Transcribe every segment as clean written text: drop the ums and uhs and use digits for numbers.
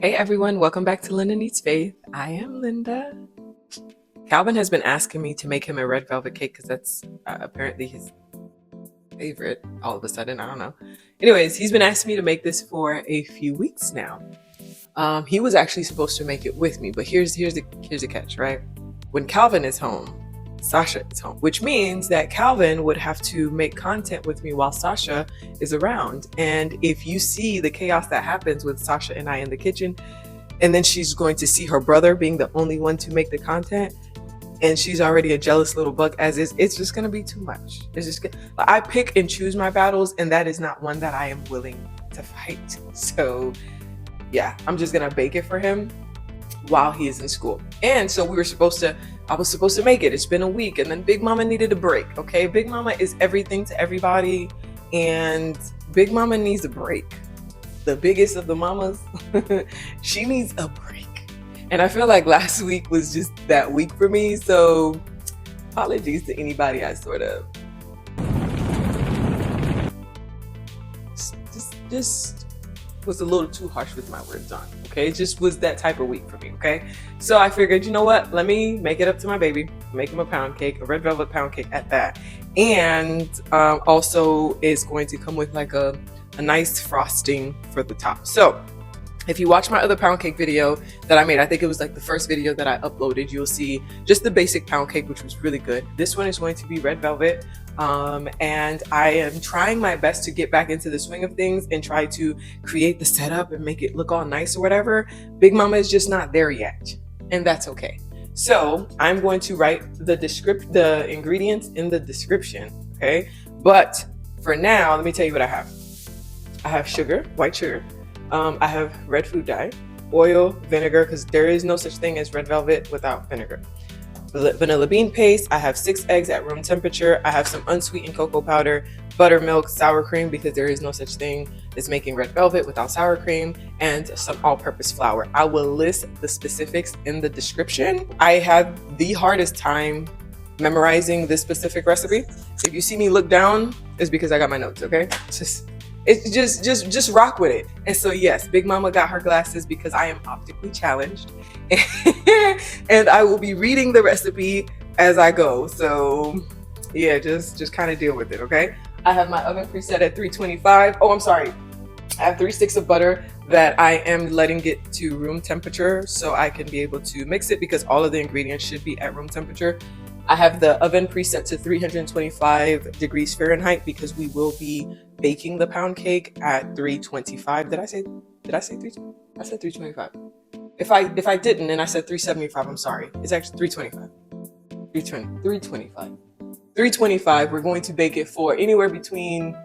Hey everyone, welcome back to Linda Needs Faith. I am Linda. Calvin has been asking me to make him a red velvet cake because that's apparently his favorite all of a sudden. I don't know. Anyways, he's been asking me to make this for a few weeks now. He was actually supposed to make it with me, but here's the catch, right? When Calvin is home, Sasha is home, which means that Calvin would have to make content with me while Sasha is around. And if you see the chaos that happens with Sasha and I in the kitchen, and then she's going to see her brother being the only one to make the content, and she's already a jealous little bug as is, it's just going to be too much. It's just I pick and choose my battles, and that is not one that I am willing to fight. So yeah, I'm just going to bake it for him while he is in school. And so I was supposed to make it. It's been a week, and then Big Mama needed a break. Okay, Big Mama is everything to everybody, and Big Mama needs a break. The biggest of the mamas, she needs a break. And I feel like last week was just that week for me. So apologies to anybody I sort of just was a little too harsh with my words on. Okay, it just was that type of week for me. Okay, so I figured, you know what, let me make it up to my baby, make him a pound cake, a red velvet pound cake at that. And also it's going to come with like a nice frosting for the top. So if you watch my other pound cake video that I made, I think it was like the first video that I uploaded, you'll see just the basic pound cake, which was really good. This one is going to be red velvet. And I am trying my best to get back into the swing of things and try to create the setup and make it look all nice or whatever. Big Mama is just not there yet, and that's okay. So I'm going to write the ingredients in the description, okay? But for now, let me tell you what I have. I have sugar, white sugar. I have red food dye, oil, vinegar, because there is no such thing as red velvet without vinegar. Vanilla bean paste. I have 6 eggs at room temperature. I have some unsweetened cocoa powder, buttermilk, sour cream, because there is no such thing as making red velvet without sour cream, and some all-purpose flour. I will list the specifics in the description. I had the hardest time memorizing this specific recipe. If you see me look down, it's because I got my notes, okay? Just rock with it. And so yes, Big Mama got her glasses because I am optically challenged. And I will be reading the recipe as I go. So yeah, just kind of deal with it, okay? I have my oven preset at 325. Oh, I'm sorry. I have 3 sticks of butter that I am letting get to room temperature so I can be able to mix it, because all of the ingredients should be at room temperature. I have the oven preset to 325 degrees Fahrenheit because we will be baking the pound cake at 325. Did I say 3? I said 325. If I didn't and I said 375, I'm sorry. It's actually 325. 325. 325. We're going to bake it for anywhere between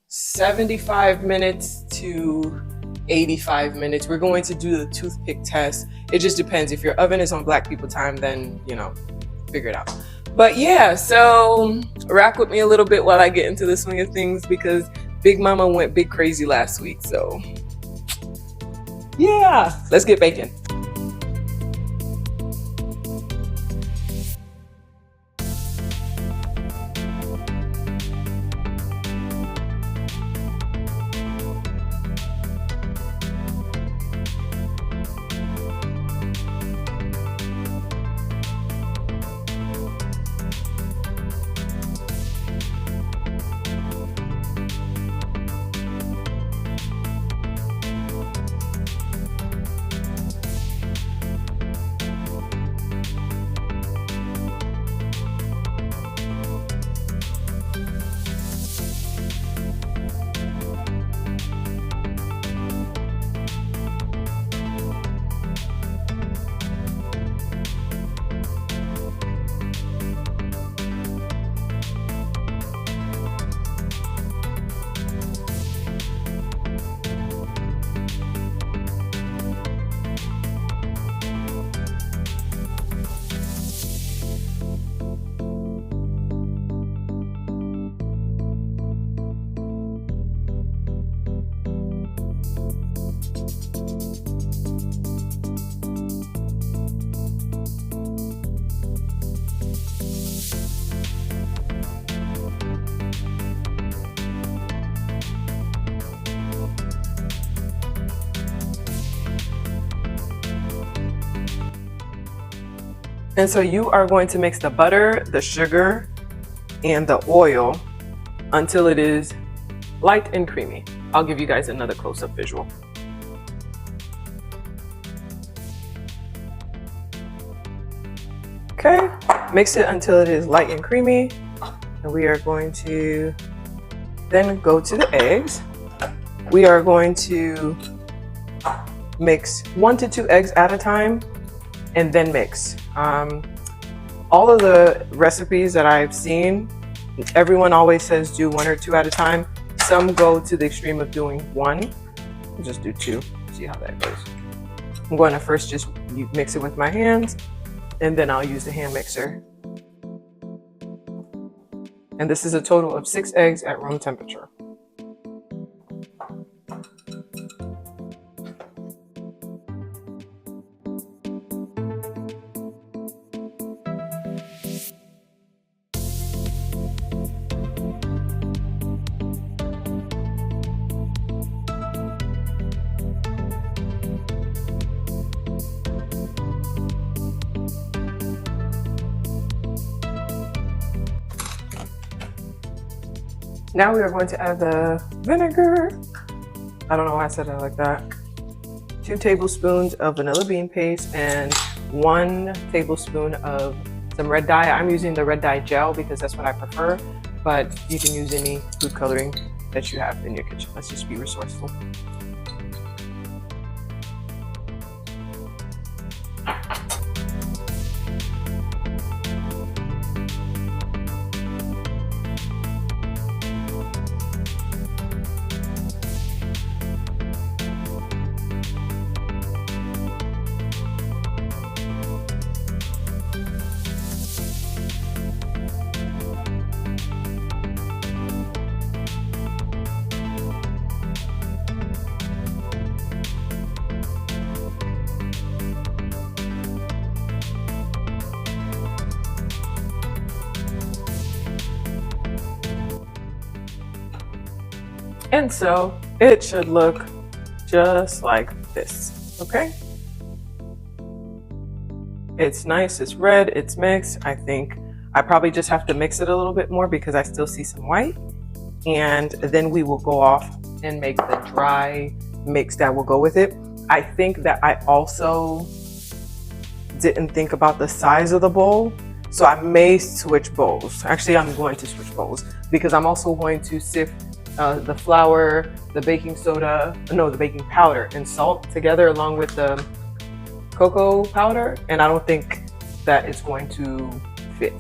75 minutes to 85 minutes. We're going to do the toothpick test. It just depends. If your oven is on black people time, then, you know, figure it out. But yeah, so rock with me a little bit while I get into the swing of things, because Big Mama went big crazy last week. So yeah, let's get baking. And so you are going to mix the butter, the sugar, and the oil until it is light and creamy. I'll give you guys another close-up visual. Okay, mix it until it is light and creamy. And we are going to then go to the eggs. We are going to mix 1 to 2 eggs at a time and then mix. All of the recipes that I've seen, everyone always says do 1 or 2 at a time. Some go to the extreme of doing 1. I'll just do 2, see how that goes. I'm going to first just mix it with my hands, and then I'll use the hand mixer. And this is a total of 6 eggs at room temperature. Now we are going to add the vinegar. I don't know why I said it like that. 2 tablespoons of vanilla bean paste and 1 tablespoon of some red dye. I'm using the red dye gel because that's what I prefer, but you can use any food coloring that you have in your kitchen. Let's just be resourceful. And so it should look just like this, okay? It's nice, it's red, it's mixed. I think I probably just have to mix it a little bit more because I still see some white. And then we will go off and make the dry mix that will go with it. I think that I also didn't think about the size of the bowl. So I may switch bowls. Actually, I'm going to switch bowls because I'm also going to sift the flour, the baking powder and salt together along with the cocoa powder, and I don't think that it's going to fit.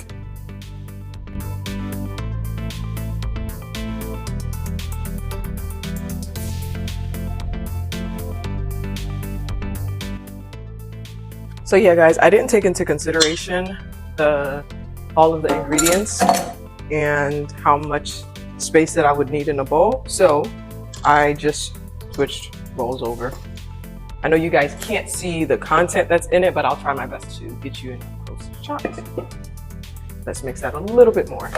So yeah, guys, I didn't take into consideration all of the ingredients and how much space that I would need in a bowl. So I just switched bowls over. I know you guys can't see the content that's in it, but I'll try my best to get you in close shots. Let's mix that a little bit more.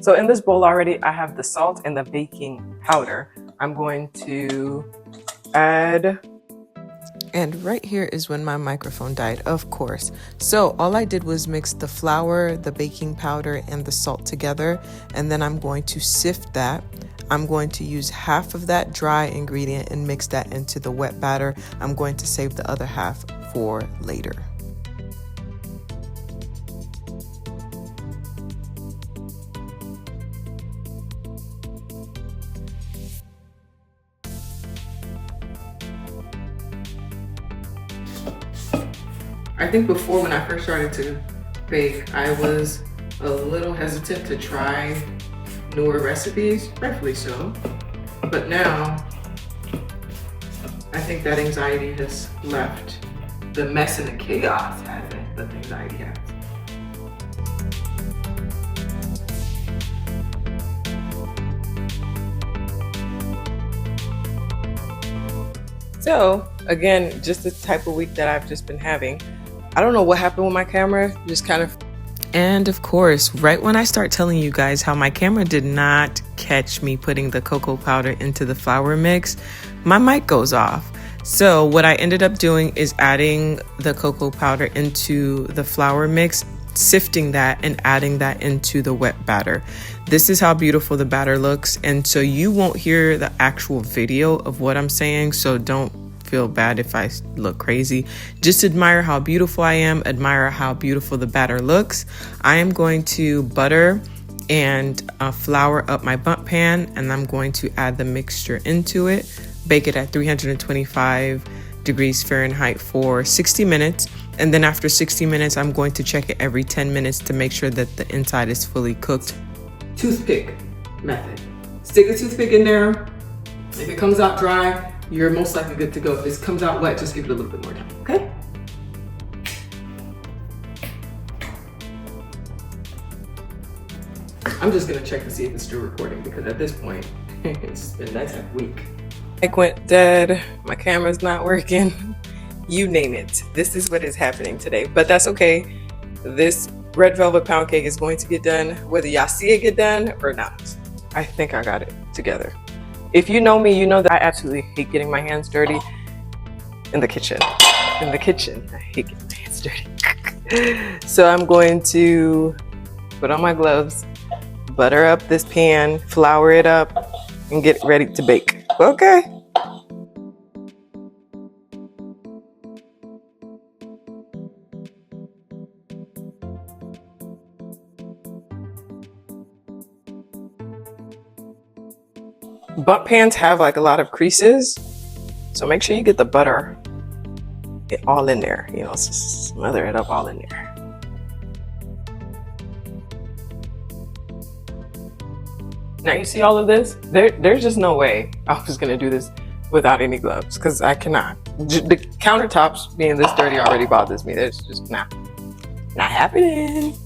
So in this bowl already, I have the salt and the baking powder. I'm going to add. And right here is when my microphone died, of course. So all I did was mix the flour, the baking powder, and the salt together. And then I'm going to sift that. I'm going to use half of that dry ingredient and mix that into the wet batter. I'm going to save the other half for later. I think before, when I first started to bake, I was a little hesitant to try newer recipes, rightfully so. But now, I think that anxiety has left. The mess and the chaos hasn't, but the anxiety has. So, again, just the type of week that I've just been having. I don't know what happened with my camera, just kind of. And of course, right when I start telling you guys how my camera did not catch me putting the cocoa powder into the flour mix, my mic goes off. So what I ended up doing is adding the cocoa powder into the flour mix, sifting that and adding that into the wet batter. This is how beautiful the batter looks. And so you won't hear the actual video of what I'm saying, so don't feel bad if I look crazy. Just admire how beautiful I am, admire how beautiful the batter looks. I am going to butter and flour up my bundt pan, and I'm going to add the mixture into it. Bake it at 325 degrees Fahrenheit for 60 minutes. And then after 60 minutes, I'm going to check it every 10 minutes to make sure that the inside is fully cooked. Toothpick method. Stick a toothpick in there. If it comes out dry, you're most likely good to go. If it comes out wet, just give it a little bit more time, okay? I'm just gonna check to see if it's still recording, because at this point, it's been that type of week. Mic went dead, my camera's not working, you name it. This is what is happening today, but that's okay. This red velvet pound cake is going to get done, whether y'all see it get done or not. I think I got it together. If you know me, you know that I absolutely hate getting my hands dirty in the kitchen. I hate getting my hands dirty. So I'm going to put on my gloves, butter up this pan, flour it up, and get ready to bake. Okay. Bundt pans have like a lot of creases, so make sure you get the butter all in there, you know, smother it up all in there. Now you see all of this? There's just no way I was gonna do this without any gloves, because I cannot. The countertops being this dirty already bothers me. There's just not happening.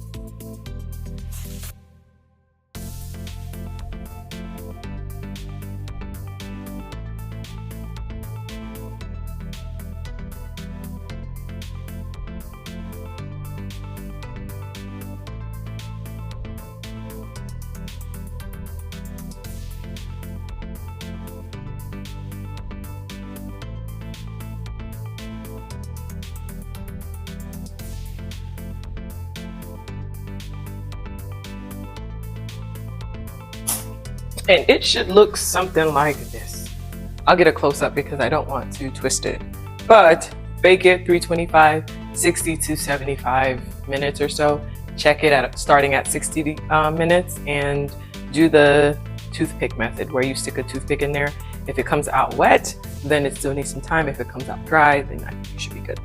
And it should look something like this. I'll get a close-up because I don't want to twist it. But bake it 325, 60 to 75 minutes or so. Check it at starting at 60 minutes, and do the toothpick method where you stick a toothpick in there. If it comes out wet, then it still needs some time. If it comes out dry, then you should be good.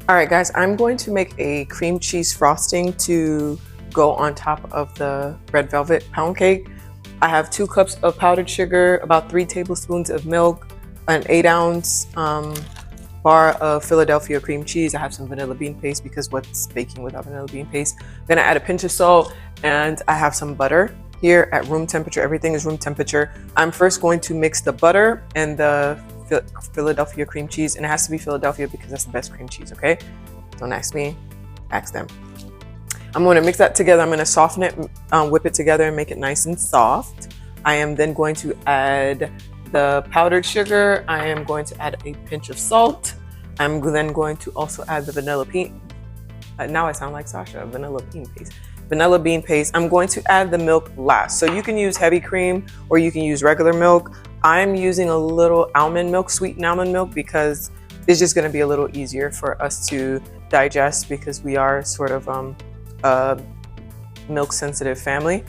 All right, guys, I'm going to make a cream cheese frosting to go on top of the red velvet pound cake. I have 2 cups of powdered sugar, about 3 tablespoons of milk, an 8-ounce bar of Philadelphia cream cheese. I have some vanilla bean paste because what's baking without vanilla bean paste? Then I add a pinch of salt, and I have some butter here at room temperature. Everything is room temperature. I'm first going to mix the butter and the Philadelphia cream cheese, and it has to be Philadelphia because that's the best cream cheese, okay? Don't ask me, ask them. I'm going to mix that together. I'm going to soften it, whip it together and make it nice and soft. I am then going to add the powdered sugar. I am going to add a pinch of salt. I'm then going to also add the vanilla bean. Now I sound like Sasha, vanilla bean paste. Vanilla bean paste. I'm going to add the milk last. So you can use heavy cream or you can use regular milk. I'm using a little almond milk, sweetened almond milk, because it's just going to be a little easier for us to digest because we are sort of a milk sensitive family.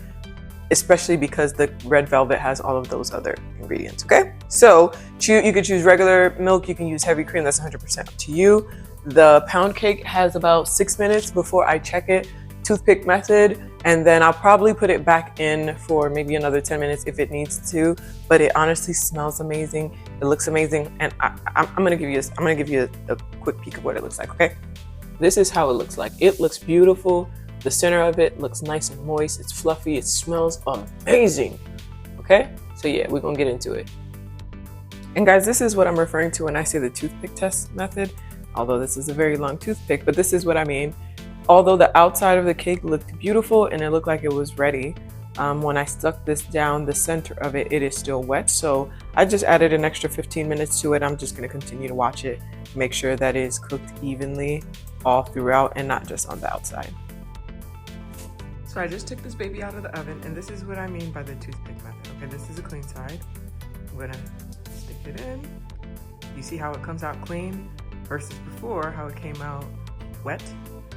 especially because the red velvet has all of those other ingredients, okay? So you could choose regular milk, you can use heavy cream, that's 100% up to you. The pound cake has about 6 minutes before I check it, toothpick method, and then I'll probably put it back in for maybe another 10 minutes if it needs to, but it honestly smells amazing, it looks amazing, and I'm gonna give you a quick peek of what it looks like, okay? This is how it looks like. It looks beautiful. The center of it looks nice and moist. It's fluffy. It smells amazing. Okay? So yeah, we're gonna get into it. And guys, this is what I'm referring to when I say the toothpick test method. Although this is a very long toothpick, but this is what I mean. Although the outside of the cake looked beautiful and it looked like it was ready, when I stuck this down the center of it, it is still wet. So I just added an extra 15 minutes to it. I'm just gonna continue to watch it, make sure that it is cooked evenly all throughout and not just on the outside. So I just took this baby out of the oven, and this is what I mean by the toothpick method. Okay, this is a clean side. I'm gonna stick it in. You see how it comes out clean versus before how it came out wet?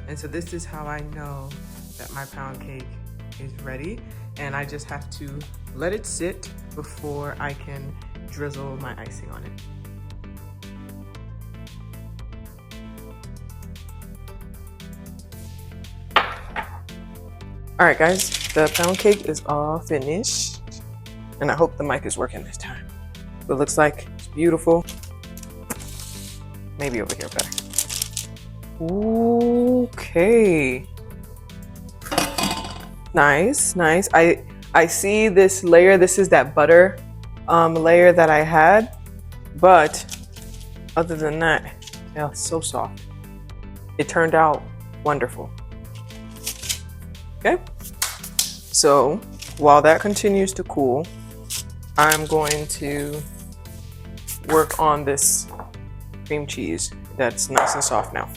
And so this is how I know that my pound cake is ready, and I just have to let it sit before I can drizzle my icing on it. All right, guys, the pound cake is all finished, and I hope the mic is working this time. It looks like it's beautiful. Maybe over here better. Okay. Nice, nice. I see this layer. This is that butter layer that I had, but other than that, yeah, it's so soft. It turned out wonderful. Okay, so while that continues to cool, I'm going to work on this cream cheese that's nice and soft now.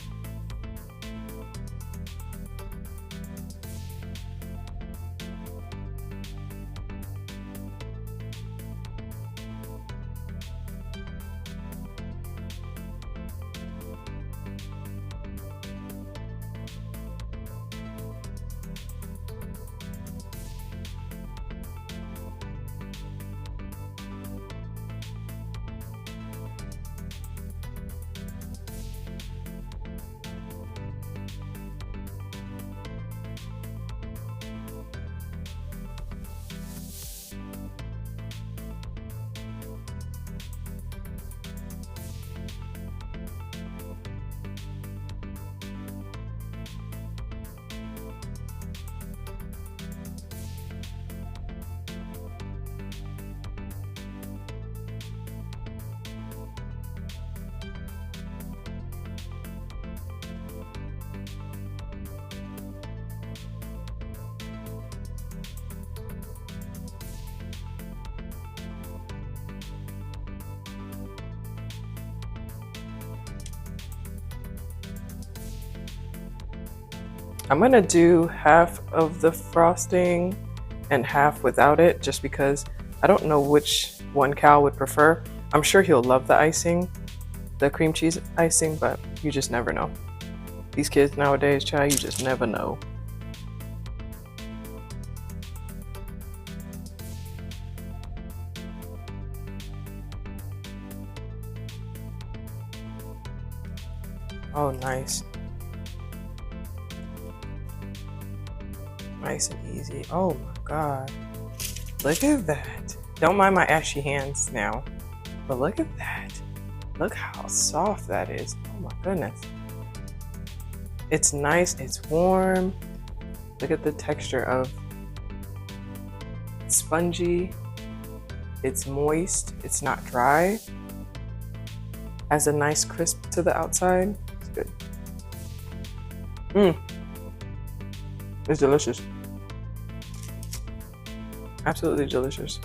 I'm gonna do half of the frosting and half without it, just because I don't know which one Cal would prefer. I'm sure he'll love the icing, the cream cheese icing, but you just never know. These kids nowadays, child, you just never know. Oh, nice. Nice and easy. Oh my God. Look at that. Don't mind my ashy hands now, but look at that. Look how soft that is. Oh my goodness. It's nice, it's warm. Look at the texture of it's spongy. It's moist, it's not dry. Has a nice crisp to the outside. It's good. It's delicious. Absolutely delicious.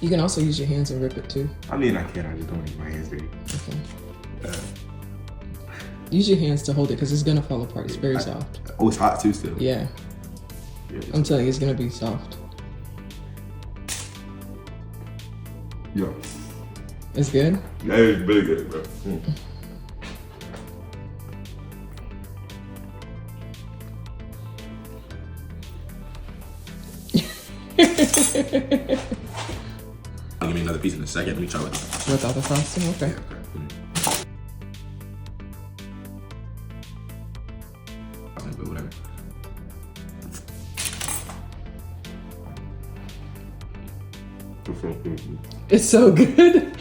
You can also use your hands and rip it too. I mean, I can. I just don't need my hands dirty. Okay. Use your hands to hold it because it's gonna fall apart. It's very soft. Oh, it's hot too still. Yeah. I'm telling you, it's gonna be soft. Yeah. It's good? Yeah, it's really good, bro. I'll give me another piece in a second. Let me try with it. Without the frosting, okay. But whatever. It's so good.